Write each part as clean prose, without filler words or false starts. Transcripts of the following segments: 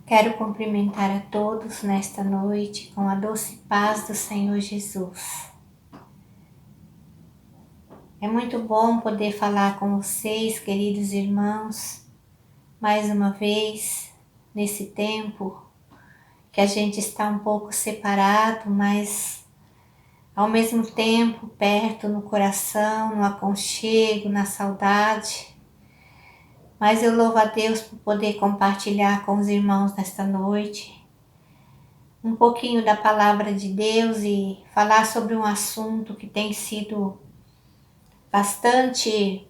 Quero cumprimentar a todos nesta noite com a doce paz do Senhor Jesus. É muito bom poder falar com vocês, queridos irmãos, mais uma vez, nesse tempo que a gente está um pouco separado, mas ao mesmo tempo perto no coração, no aconchego, na saudade. Mas eu louvo a Deus por poder compartilhar com os irmãos nesta noite um pouquinho da palavra de Deus e falar sobre um assunto que tem sido bastante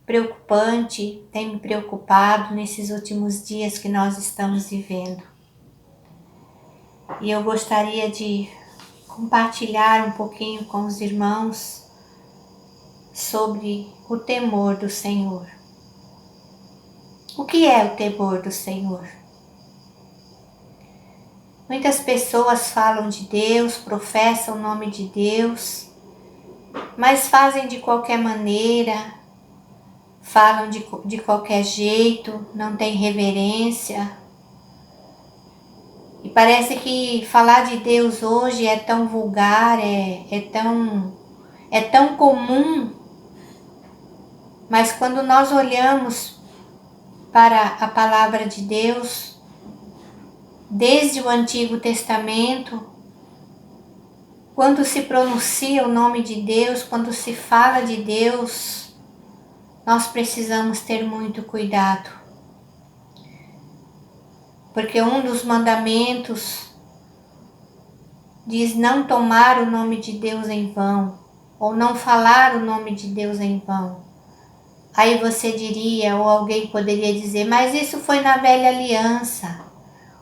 preocupante, tem me preocupado nesses últimos dias que nós estamos vivendo. E eu gostaria de compartilhar um pouquinho com os irmãos sobre o temor do Senhor. O que é o temor do Senhor? Muitas pessoas falam de Deus, professam o nome de Deus, mas fazem de qualquer maneira, falam de qualquer jeito, não tem reverência. E parece que falar de Deus hoje é tão vulgar, é tão comum, mas quando nós olhamos para a palavra de Deus, desde o Antigo Testamento, quando se pronuncia o nome de Deus, quando se fala de Deus, nós precisamos ter muito cuidado. Porque um dos mandamentos diz não tomar o nome de Deus em vão, ou não falar o nome de Deus em vão. Aí você diria, ou alguém poderia dizer, mas isso foi na velha aliança.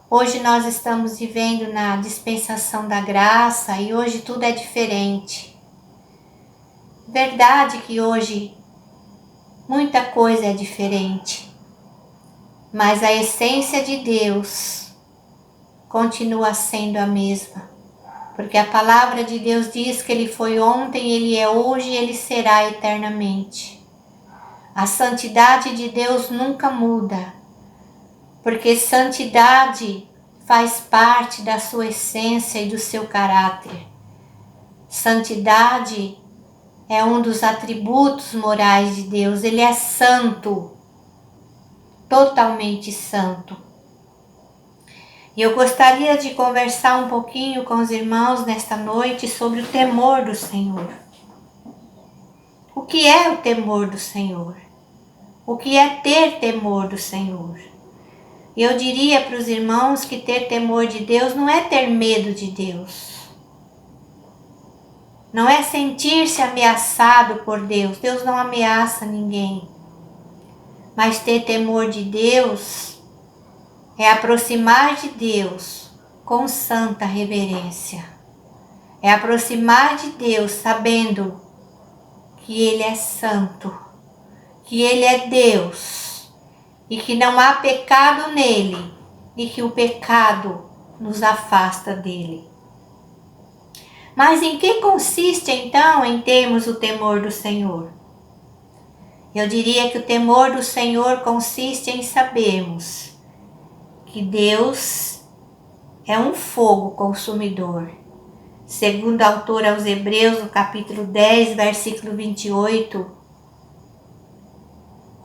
Hoje nós estamos vivendo na dispensação da graça e hoje tudo é diferente. Verdade que hoje muita coisa é diferente, mas a essência de Deus continua sendo a mesma. Porque a palavra de Deus diz que Ele foi ontem, Ele é hoje e Ele será eternamente. A santidade de Deus nunca muda, porque santidade faz parte da sua essência e do seu caráter. Santidade é um dos atributos morais de Deus, Ele é santo, totalmente santo. E eu gostaria de conversar um pouquinho com os irmãos nesta noite sobre o temor do Senhor. O que é o temor do Senhor? O que é ter temor do Senhor? E eu diria para os irmãos que ter temor de Deus não é ter medo de Deus. Não é sentir-se ameaçado por Deus. Deus não ameaça ninguém. Mas ter temor de Deus é aproximar de Deus com santa reverência. É aproximar de Deus sabendo que Ele é santo, que Ele é Deus e que não há pecado nele e que o pecado nos afasta dele. Mas em que consiste então em termos o temor do Senhor? Eu diria que o temor do Senhor consiste em sabermos que Deus é um fogo consumidor. Segundo a autora aos Hebreus, no capítulo 10, versículo 28,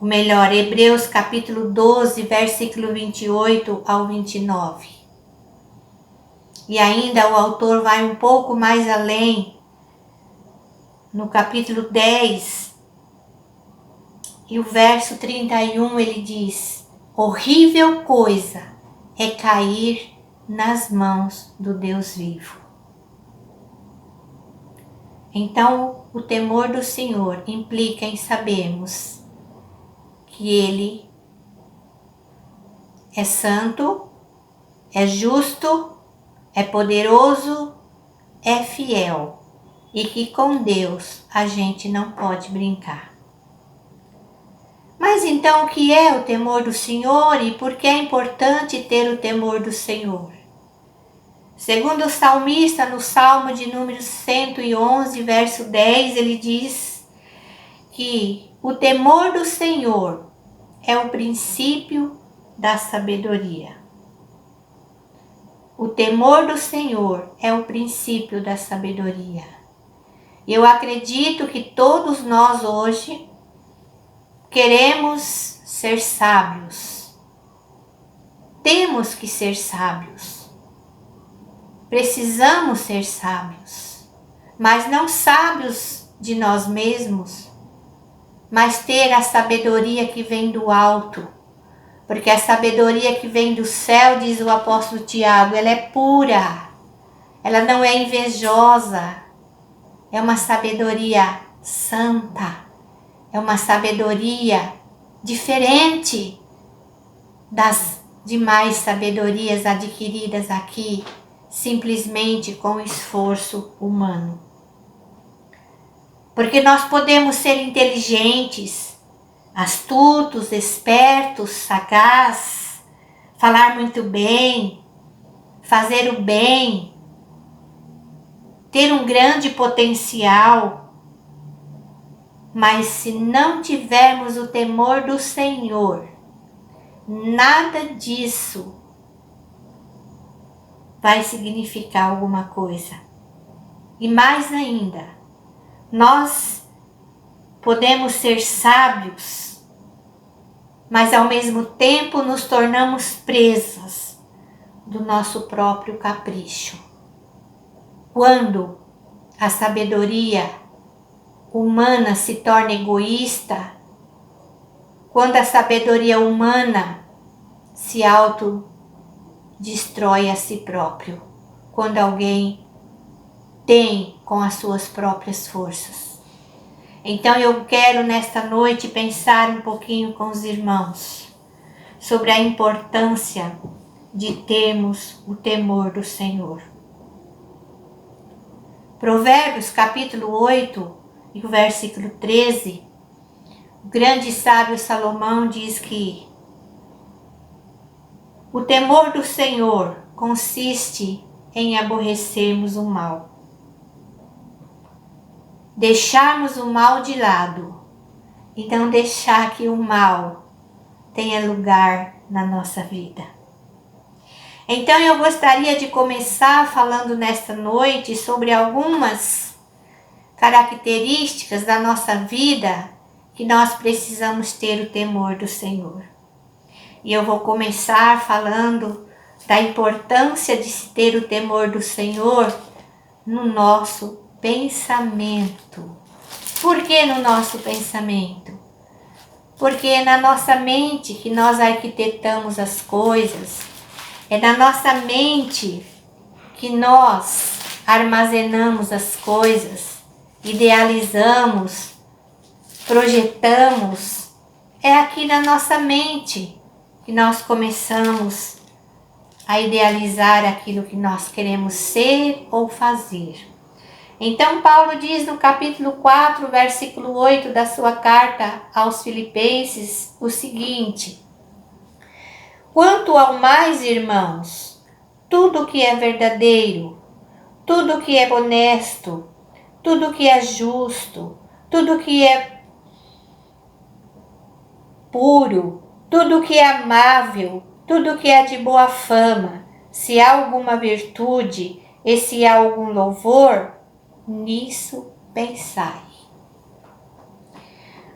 ou melhor, Hebreus capítulo 12, versículo 28 ao 29. E ainda o autor vai um pouco mais além, no capítulo 10, e o verso 31 ele diz: horrível coisa é cair nas mãos do Deus vivo. Então, o temor do Senhor implica em sabermos que Ele é santo, é justo, é poderoso, é fiel e que com Deus a gente não pode brincar. Mas então o que é o temor do Senhor e por que é importante ter o temor do Senhor? Segundo o salmista, no Salmo de número 111, verso 10, ele diz que o temor do Senhor é o princípio da sabedoria. O temor do Senhor é o princípio da sabedoria. Eu acredito que todos nós hoje queremos ser sábios. Temos que ser sábios. Precisamos ser sábios. Mas não sábios de nós mesmos, mas ter a sabedoria que vem do alto. Porque a sabedoria que vem do céu, diz o apóstolo Tiago, ela é pura. Ela não é invejosa. É uma sabedoria santa. É uma sabedoria diferente das demais sabedorias adquiridas aqui, simplesmente com esforço humano. Porque nós podemos ser inteligentes, astutos, espertos, sagazes, falar muito bem, fazer o bem, ter um grande potencial, mas se não tivermos o temor do Senhor, nada disso vai significar alguma coisa. E mais ainda, nós podemos ser sábios, mas ao mesmo tempo nos tornamos presas do nosso próprio capricho. Quando a sabedoria humana se torna egoísta, quando a sabedoria humana se autodestrói a si próprio, quando alguém tem com as suas próprias forças. Então eu quero nesta noite pensar um pouquinho com os irmãos sobre a importância de termos o temor do Senhor. Provérbios capítulo 8 e o versículo 13, o grande sábio Salomão diz que o temor do Senhor consiste em aborrecermos o mal. Deixarmos o mal de lado e não deixar que o mal tenha lugar na nossa vida. Então eu gostaria de começar falando nesta noite sobre algumas características da nossa vida que nós precisamos ter o temor do Senhor. E eu vou começar falando da importância de se ter o temor do Senhor no nosso pensamento. Por que no nosso pensamento? Porque é na nossa mente que nós arquitetamos as coisas. É na nossa mente que nós armazenamos as coisas, idealizamos, projetamos. É aqui na nossa mente que nós começamos a idealizar aquilo que nós queremos ser ou fazer. Então Paulo diz no capítulo 4, versículo 8 da sua carta aos Filipenses o seguinte: quanto ao mais, irmãos, tudo que é verdadeiro, tudo que é honesto, tudo que é justo, tudo que é puro, tudo que é amável, tudo que é de boa fama, se há alguma virtude e se há algum louvor, nisso pensai.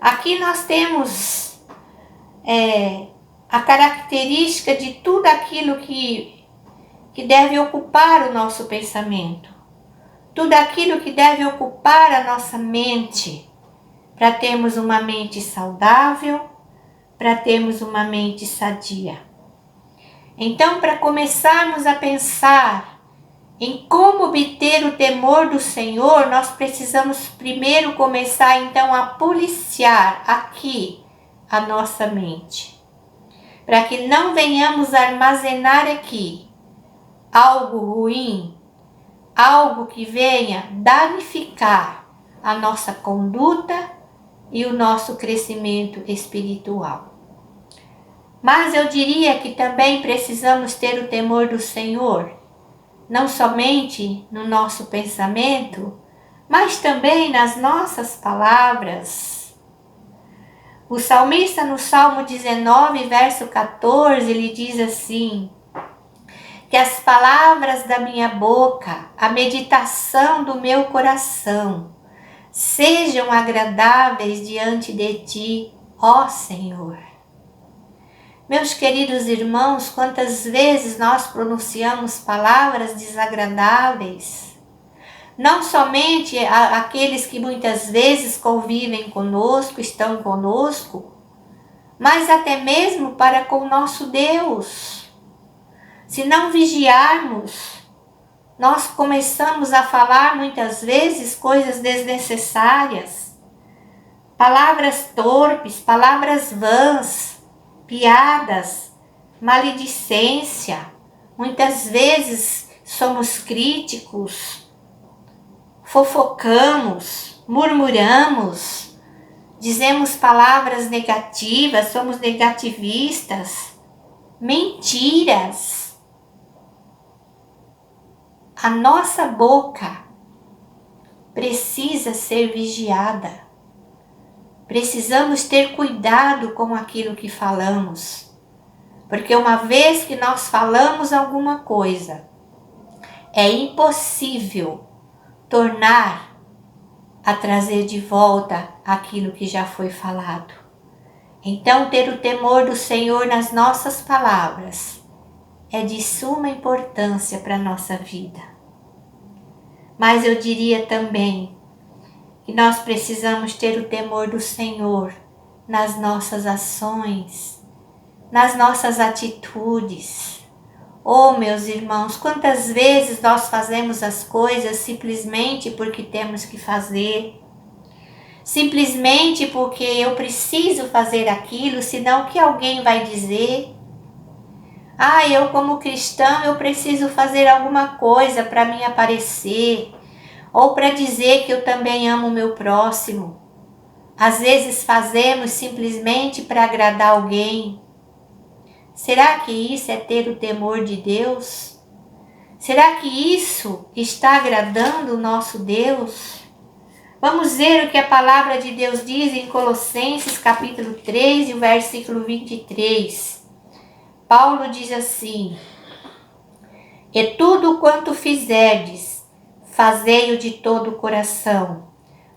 Aqui nós temos a característica de tudo aquilo que deve ocupar o nosso pensamento. Tudo aquilo que deve ocupar a nossa mente, para termos uma mente saudável, para termos uma mente sadia. Então, para começarmos a pensar em como obter o temor do Senhor, nós precisamos primeiro começar então a policiar aqui a nossa mente, para que não venhamos armazenar aqui algo ruim, algo que venha danificar a nossa conduta e o nosso crescimento espiritual. Mas eu diria que também precisamos ter o temor do Senhor, não somente no nosso pensamento, mas também nas nossas palavras. O salmista no Salmo 19, verso 14, ele diz assim: que as palavras da minha boca, a meditação do meu coração, sejam agradáveis diante de ti, ó Senhor. Meus queridos irmãos, quantas vezes nós pronunciamos palavras desagradáveis, não somente aqueles que muitas vezes convivem conosco, estão conosco, mas até mesmo para com nosso Deus. Se não vigiarmos, nós começamos a falar muitas vezes coisas desnecessárias, palavras torpes, palavras vãs, piadas, maledicência. Muitas vezes somos críticos, fofocamos, murmuramos, dizemos palavras negativas, somos negativistas, mentiras. A nossa boca precisa ser vigiada. Precisamos ter cuidado com aquilo que falamos, porque uma vez que nós falamos alguma coisa, é impossível tornar a trazer de volta aquilo que já foi falado. Então, ter o temor do Senhor nas nossas palavras é de suma importância para a nossa vida. Mas eu diria também que nós precisamos ter o temor do Senhor nas nossas ações, nas nossas atitudes. Oh, meus irmãos, quantas vezes nós fazemos as coisas simplesmente porque temos que fazer, simplesmente porque eu preciso fazer aquilo, senão o que alguém vai dizer? Eu como cristão, eu preciso fazer alguma coisa para me aparecer, ou para dizer que eu também amo o meu próximo. Às vezes fazemos simplesmente para agradar alguém. Será que isso é ter o temor de Deus? Será que isso está agradando o nosso Deus? Vamos ver o que a palavra de Deus diz em Colossenses capítulo 3 e o versículo 23. Paulo diz assim: E tudo quanto fizerdes, fazei-o de todo o coração,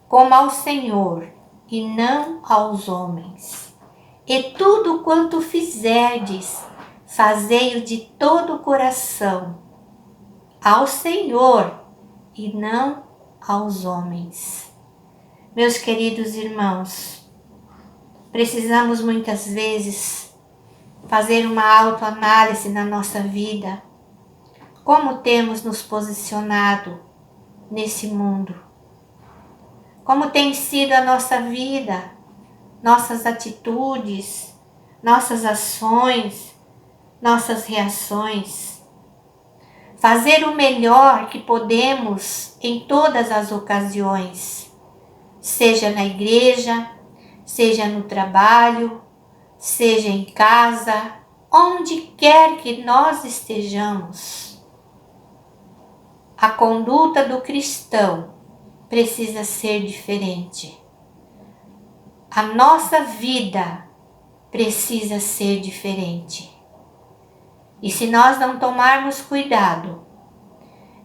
como ao Senhor e não aos homens. E tudo quanto fizerdes, fazei-o de todo o coração, ao Senhor e não aos homens. Meus queridos irmãos, precisamos muitas vezes fazer uma autoanálise na nossa vida. Como temos nos posicionado nesse mundo? Como tem sido a nossa vida, nossas atitudes, nossas ações, nossas reações? Fazer o melhor que podemos em todas as ocasiões, seja na igreja, seja no trabalho, seja em casa, onde quer que nós estejamos. A conduta do cristão precisa ser diferente. A nossa vida precisa ser diferente. E se nós não tomarmos cuidado,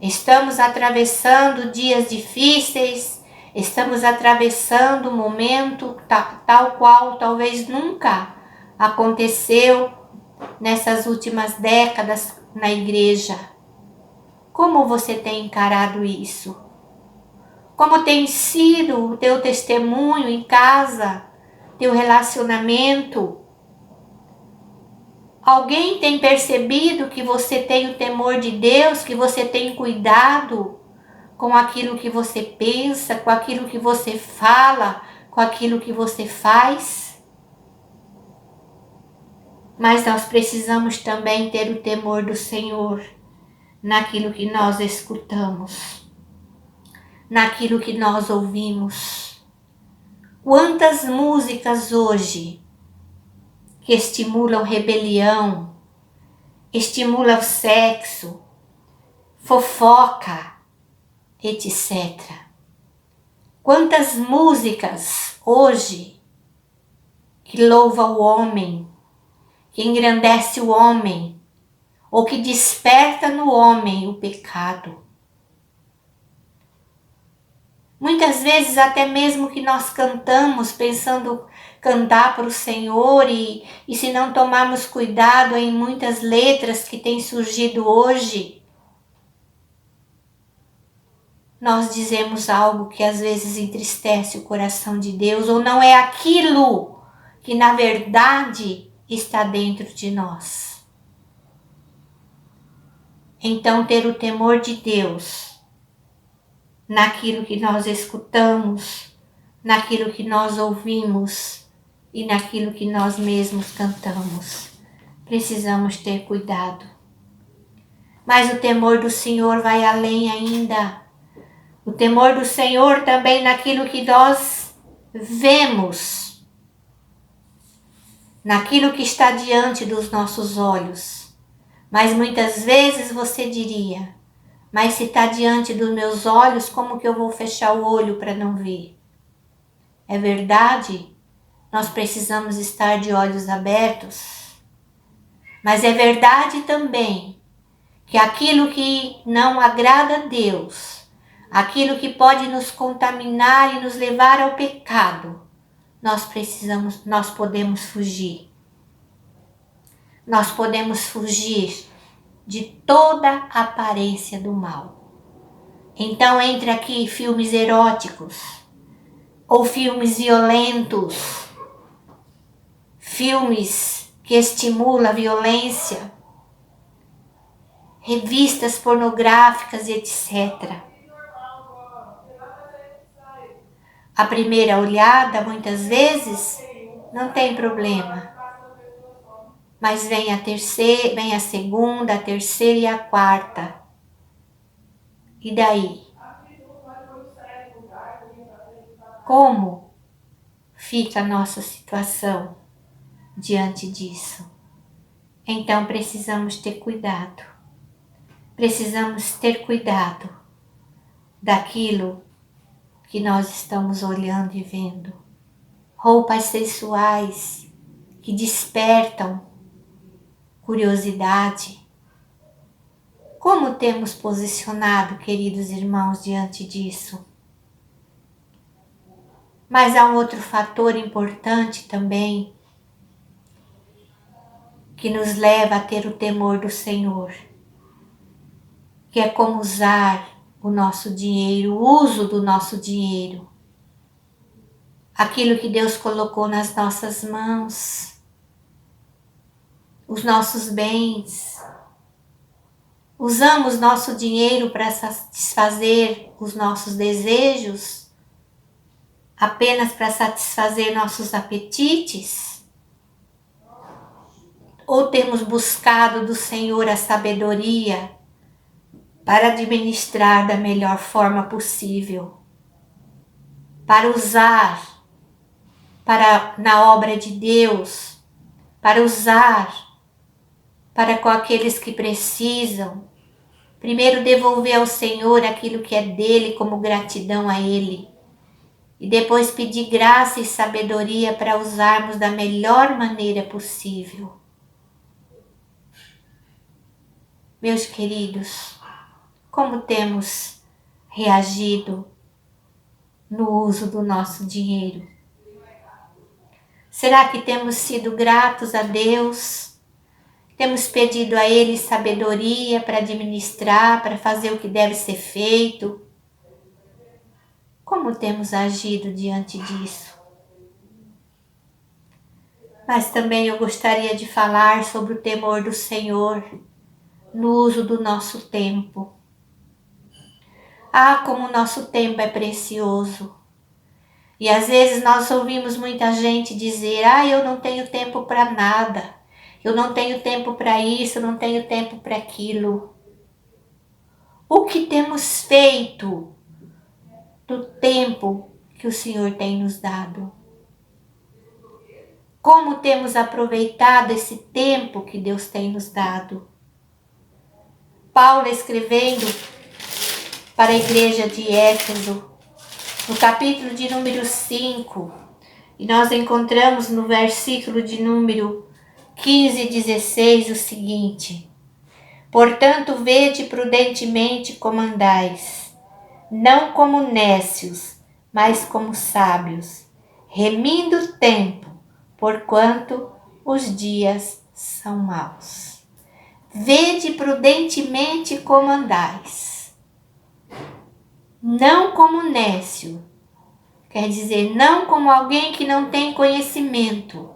estamos atravessando dias difíceis, estamos atravessando um momento tal qual talvez nunca aconteceu nessas últimas décadas na igreja. Como você tem encarado isso? Como tem sido o teu testemunho em casa, teu relacionamento? Alguém tem percebido que você tem o temor de Deus, que você tem cuidado com aquilo que você pensa, com aquilo que você fala, com aquilo que você faz? Mas nós precisamos também ter o temor do Senhor naquilo que nós escutamos, naquilo que nós ouvimos. Quantas músicas hoje que estimulam rebelião, estimulam o sexo, fofoca, etc. Quantas músicas hoje que louvam o homem, que engrandece o homem ou que desperta no homem o pecado. Muitas vezes até mesmo que nós cantamos pensando cantar para o Senhor e se não tomarmos cuidado em muitas letras que têm surgido hoje, nós dizemos algo que às vezes entristece o coração de Deus ou não é aquilo que na verdade está dentro de nós. Então ter o temor de Deus naquilo que nós escutamos, naquilo que nós ouvimos e naquilo que nós mesmos cantamos. Precisamos ter cuidado. Mas o temor do Senhor vai além ainda. O temor do Senhor também naquilo que nós vemos, naquilo que está diante dos nossos olhos. Mas muitas vezes você diria, mas se está diante dos meus olhos, como que eu vou fechar o olho para não ver? É verdade, nós precisamos estar de olhos abertos. Mas é verdade também que aquilo que não agrada a Deus, aquilo que pode nos contaminar e nos levar ao pecado, nós podemos fugir. Nós podemos fugir de toda a aparência do mal. Então entre aqui filmes eróticos, ou filmes violentos, filmes que estimulam a violência, revistas pornográficas, etc. A primeira olhada, muitas vezes, não tem problema. Mas vem a terceira, vem a segunda, a terceira e a quarta. E daí? Como fica a nossa situação diante disso? Então precisamos ter cuidado. Precisamos ter cuidado daquilo que nós estamos olhando e vendo. Roupas sensuais que despertam curiosidade. Como temos posicionado, queridos irmãos, diante disso? Mas há um outro fator importante também que nos leva a ter o temor do Senhor, que é como usar o nosso dinheiro, o uso do nosso dinheiro, aquilo que Deus colocou nas nossas mãos, os nossos bens. Usamos nosso dinheiro para satisfazer os nossos desejos, apenas para satisfazer nossos apetites? Ou temos buscado do Senhor a sabedoria para administrar da melhor forma possível, para usar na obra de Deus, para usar para com aqueles que precisam? Primeiro devolver ao Senhor aquilo que é dele como gratidão a Ele. E depois pedir graça e sabedoria para usarmos da melhor maneira possível. Meus queridos, como temos reagido no uso do nosso dinheiro? Será que temos sido gratos a Deus? Temos pedido a Ele sabedoria para administrar, para fazer o que deve ser feito? Como temos agido diante disso? Mas também eu gostaria de falar sobre o temor do Senhor no uso do nosso tempo. Ah, como o nosso tempo é precioso. E às vezes nós ouvimos muita gente dizer, eu não tenho tempo para nada. Eu não tenho tempo para isso, eu não tenho tempo para aquilo. O que temos feito do tempo que o Senhor tem nos dado? Como temos aproveitado esse tempo que Deus tem nos dado? Paulo escrevendo para a igreja de Éfeso, no capítulo de número 5, e nós encontramos no versículo de número 15 e 16 o seguinte: Portanto, vede prudentemente como andais, não como nécios, mas como sábios, remindo o tempo, porquanto os dias são maus. Vede prudentemente como andais, não como nécio, quer dizer, não como alguém que não tem conhecimento.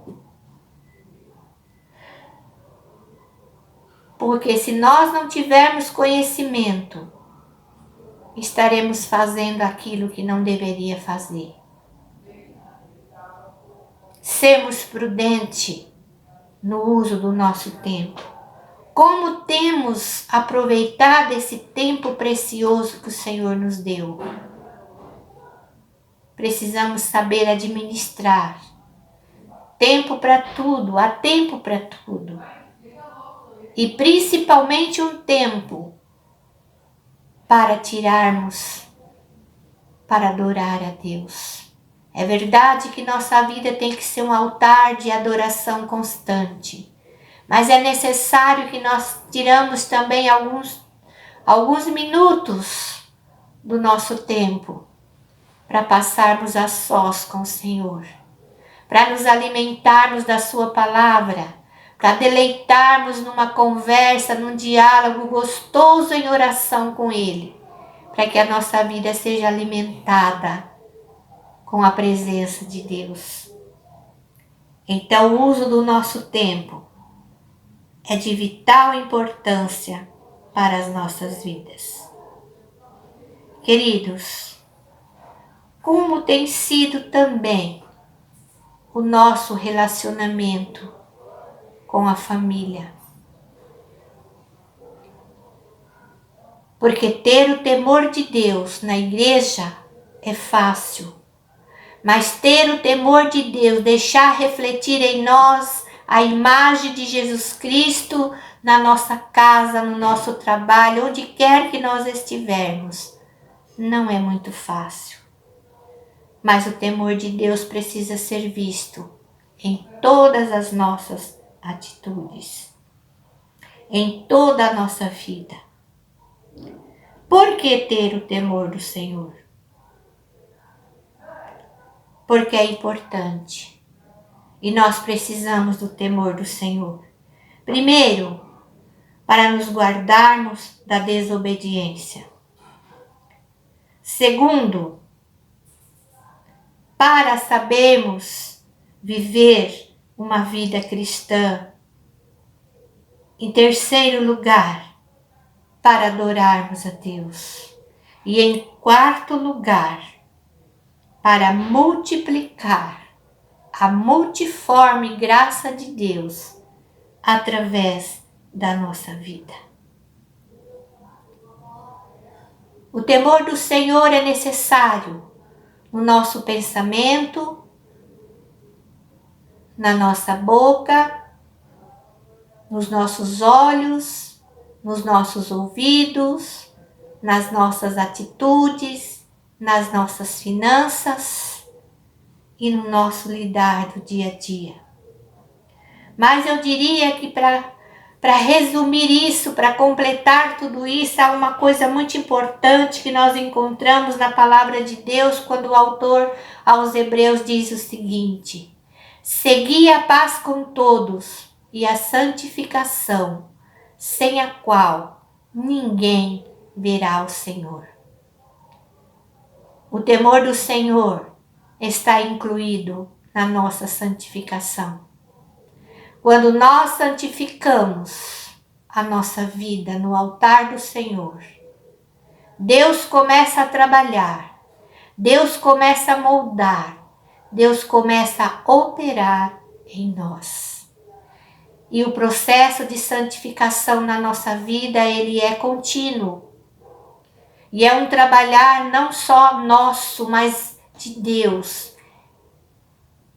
Porque se nós não tivermos conhecimento, estaremos fazendo aquilo que não deveria fazer. Sermos prudentes no uso do nosso tempo. Como temos aproveitado esse tempo precioso que o Senhor nos deu? Precisamos saber administrar. Tempo para tudo, há tempo para tudo. E principalmente um tempo para tirarmos, para adorar a Deus. É verdade que nossa vida tem que ser um altar de adoração constante, mas é necessário que nós tiramos também alguns minutos do nosso tempo para passarmos a sós com o Senhor, para nos alimentarmos da sua palavra, para deleitarmos numa conversa, num diálogo gostoso em oração com Ele, para que a nossa vida seja alimentada com a presença de Deus. Então, o uso do nosso tempo é de vital importância para as nossas vidas. Queridos, como tem sido também o nosso relacionamento com a família? Porque ter o temor de Deus na igreja é fácil, mas ter o temor de Deus, deixar refletir em nós a imagem de Jesus Cristo na nossa casa, no nosso trabalho, onde quer que nós estivermos, não é muito fácil. Mas o temor de Deus precisa ser visto em todas as nossas atitudes, em toda a nossa vida. Por que ter o temor do Senhor? Porque é importante. E nós precisamos do temor do Senhor. Primeiro, para nos guardarmos da desobediência. Segundo, para sabermos viver uma vida cristã. Em terceiro lugar, para adorarmos a Deus. E em quarto lugar, para multiplicar a multiforme graça de Deus através da nossa vida. O temor do Senhor é necessário no nosso pensamento, na nossa boca, nos nossos olhos, nos nossos ouvidos, nas nossas atitudes, nas nossas finanças e no nosso lidar do dia a dia. Mas eu diria que para resumir isso, para completar tudo isso, há uma coisa muito importante que nós encontramos na palavra de Deus quando o autor aos Hebreus diz o seguinte: segui a paz com todos e a santificação, sem a qual ninguém verá o Senhor. O temor do Senhor está incluído na nossa santificação. Quando nós santificamos a nossa vida no altar do Senhor, Deus começa a trabalhar, Deus começa a moldar, Deus começa a operar em nós. E o processo de santificação na nossa vida, ele é contínuo. E é um trabalhar não só nosso, mas de Deus.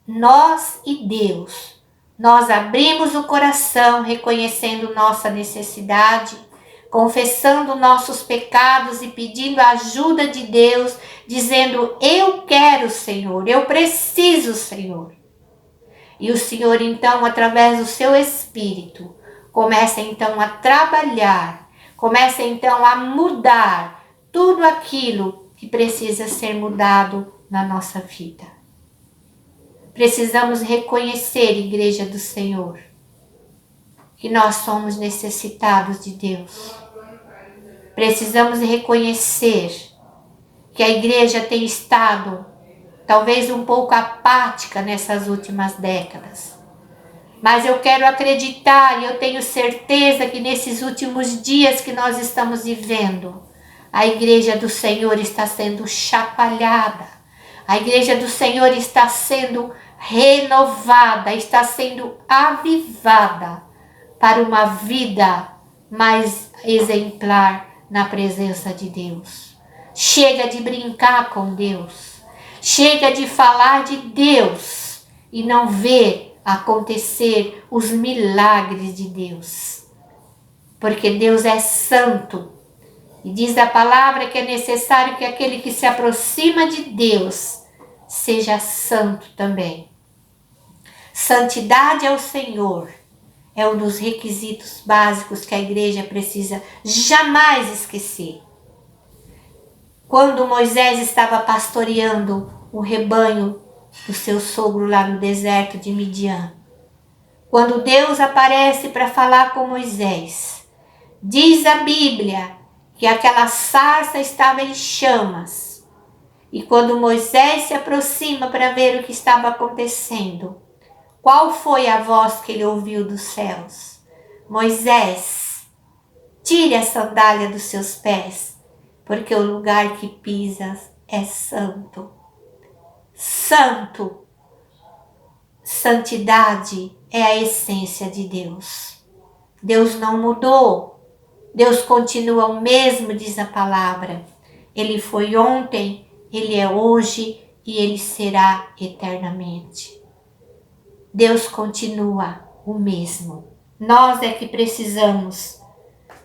Nós e Deus. Nós abrimos o coração, reconhecendo nossa necessidade, confessando nossos pecados e pedindo a ajuda de Deus, dizendo: eu quero, Senhor, eu preciso, Senhor. E o Senhor, então, através do seu Espírito, Começa então a trabalhar, começa então a mudar tudo aquilo que precisa ser mudado na nossa vida. Precisamos reconhecer, Igreja do Senhor, que nós somos necessitados de Deus. Precisamos reconhecer que a igreja tem estado talvez um pouco apática nessas últimas décadas. Mas eu quero acreditar e eu tenho certeza que nesses últimos dias que nós estamos vivendo, a igreja do Senhor está sendo chacoalhada. A igreja do Senhor está sendo renovada, está sendo avivada para uma vida mais exemplar na presença de Deus. Chega de brincar com Deus. Chega de falar de Deus e não ver acontecer os milagres de Deus. Porque Deus é santo. E diz a palavra que é necessário que aquele que se aproxima de Deus seja santo também. Santidade ao Senhor é um dos requisitos básicos que a igreja precisa jamais esquecer. Quando Moisés estava pastoreando o rebanho do seu sogro lá no deserto de Midian, quando Deus aparece para falar com Moisés, diz a Bíblia que aquela sarça estava em chamas. E quando Moisés se aproxima para ver o que estava acontecendo, qual foi a voz que ele ouviu dos céus? Moisés, tire a sandália dos seus pés, porque o lugar que pisas é santo. Santo. Santidade é a essência de Deus. Deus não mudou. Deus continua o mesmo, diz a palavra. Ele foi ontem, ele é hoje e ele será eternamente. Deus continua o mesmo. Nós é que precisamos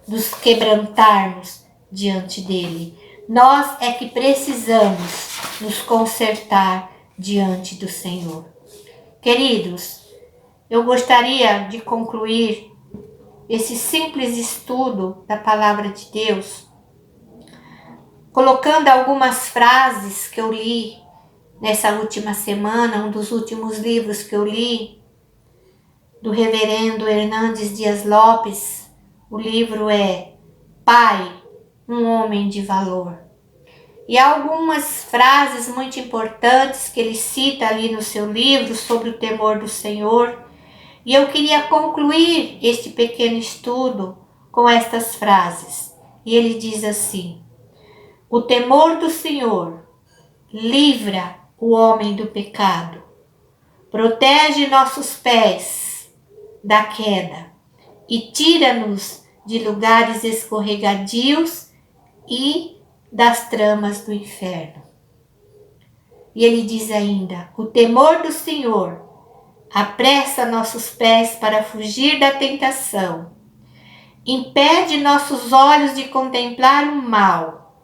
nos quebrantarmos diante dele. Nós é que precisamos nos consertar diante do Senhor. Queridos, eu gostaria de concluir esse simples estudo da palavra de Deus, colocando algumas frases que eu li nessa última semana, um dos últimos livros que eu li, do reverendo Hernandes Dias Lopes. O livro é Pai, um homem de valor. E há algumas frases muito importantes que ele cita ali no seu livro sobre o temor do Senhor. E eu queria concluir este pequeno estudo com estas frases. E ele diz assim: o temor do Senhor livra o homem do pecado, protege nossos pés da queda e tira-nos de lugares escorregadios e das tramas do inferno. E ele diz ainda: o temor do Senhor apressa nossos pés para fugir da tentação, impede nossos olhos de contemplar o mal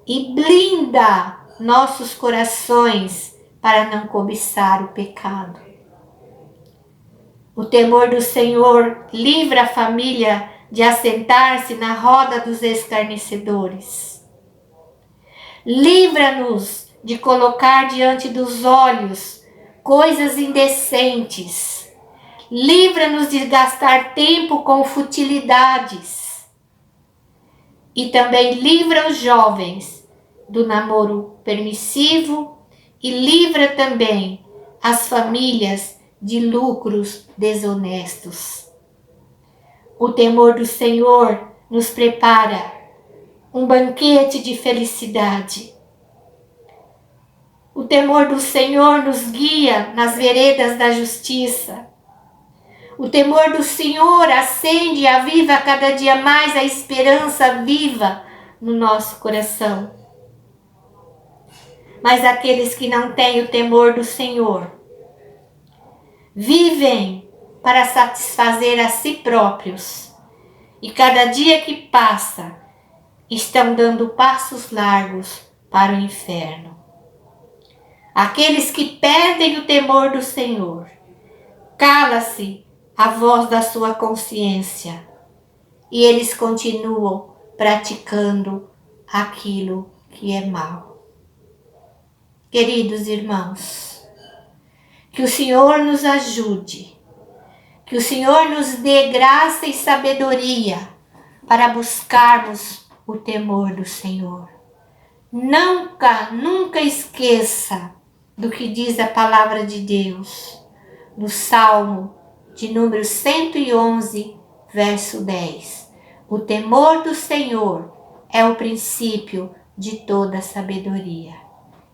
e blinda nossos corações para não cobiçar o pecado. O temor do Senhor livra a família de assentar-se na roda dos escarnecedores. Livra-nos de colocar diante dos olhos coisas indecentes. Livra-nos de gastar tempo com futilidades. E também livra os jovens do namoro permissivo e livra também as famílias de lucros desonestos. O temor do Senhor nos prepara um banquete de felicidade. O temor do Senhor nos guia nas veredas da justiça. O temor do Senhor acende e aviva cada dia mais a esperança viva no nosso coração. Mas aqueles que não têm o temor do Senhor vivem para satisfazer a si próprios e cada dia que passa estão dando passos largos para o inferno. Aqueles que perdem o temor do Senhor, cala-se a voz da sua consciência e eles continuam praticando aquilo que é mal. Queridos irmãos, que o Senhor nos ajude, que o Senhor nos dê graça e sabedoria para buscarmos o temor do Senhor. Nunca esqueça do que diz a palavra de Deus, no Salmo de número 111, verso 10. O temor do Senhor é o princípio de toda sabedoria.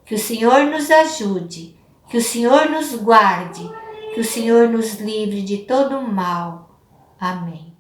Que o Senhor nos ajude, que o Senhor nos guarde, que o Senhor nos livre de todo mal. Amém.